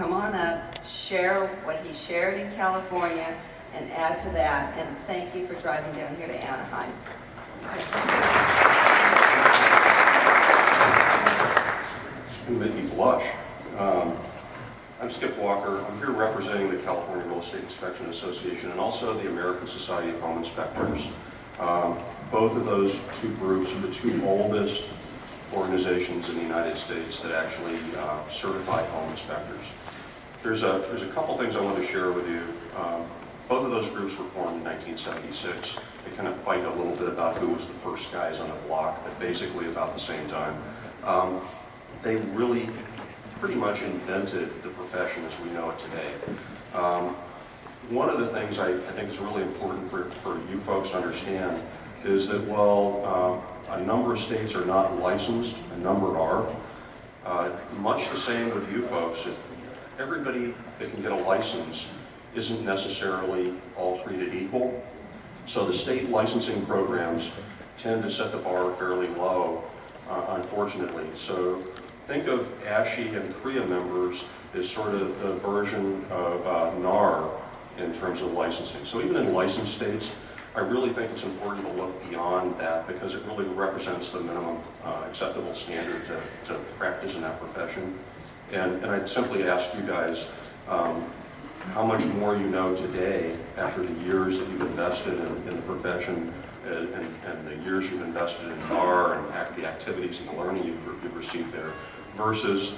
Come on up, share what he shared in California, and add to that. And thank you for driving down here to Anaheim. You make me blush. I'm Skip Walker. I'm here representing the California Real Estate Inspection Association and also the American Society of Home Inspectors. Both of those two groups are the two oldest organizations in the United States that actually certify home inspectors. There's a couple things I want to share with you. Both of those groups were formed in 1976. They kind of fight a little bit about who was the first guys on the block, but basically about the same time. They really pretty much invented the profession as we know it today. One of the things I think is really important for you folks to understand is that while a number of states are not licensed, a number are, much the same with you folks. Everybody that can get a license isn't necessarily all treated equal. So the state licensing programs tend to set the bar fairly low, unfortunately. So think of ASHI and CREA members as sort of the version of NAR in terms of licensing. So even in licensed states, I really think it's important to look beyond that because it really represents the minimum acceptable standard to practice in that profession. And I'd simply ask you guys how much more you know today after the years that you've invested in the profession and the years you've invested in NAR and the activities and the learning you've received there versus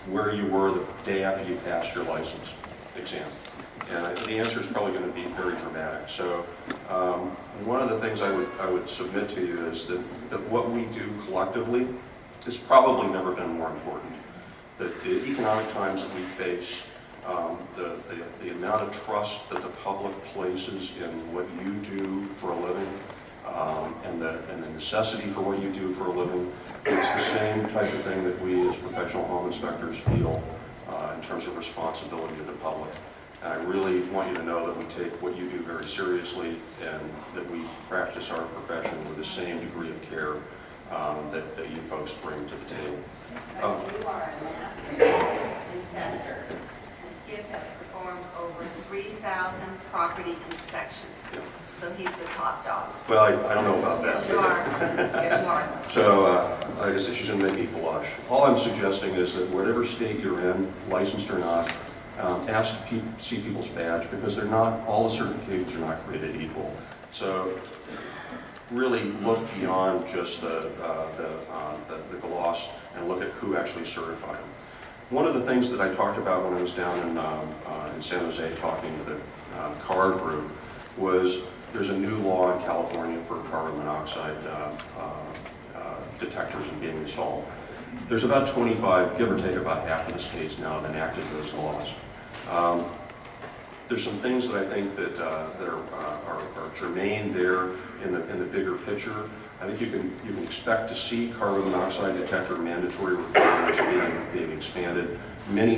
where you were the day after you passed your license exam. And the answer is probably going to be very dramatic. So one of the things I would submit to you is that what we do collectively has probably never been more important. That the economic times that we face, the amount of trust that the public places in what you do for a living, and the necessity for what you do for a living, it's the same type of thing that we as professional home inspectors feel in terms of responsibility to the public. And I really want you to know that we take what you do very seriously and that we practice our profession with the same degree of care that you folks bring to the table. You are a master inspector. And Skip has performed over 3,000 property inspections. Yeah. So he's the top dog. Well, I don't know about that. Yes, you are. Yes, you are. So I guess she shouldn't make me blush. All I'm suggesting is that whatever state you're in, licensed or not, ask to see people's badge because they're not, all the certifications are not created equal. So really look beyond just the gloss and look at who actually certified them. One of the things that I talked about when I was down in San Jose talking to the CAR group was there's a new law in California for carbon monoxide detectors and being installed. There's about 25, give or take about half of the states now have enacted those laws. There's some things that I think that are germane there in the bigger picture. I think you can expect to see carbon monoxide detector mandatory requirements being expanded. Many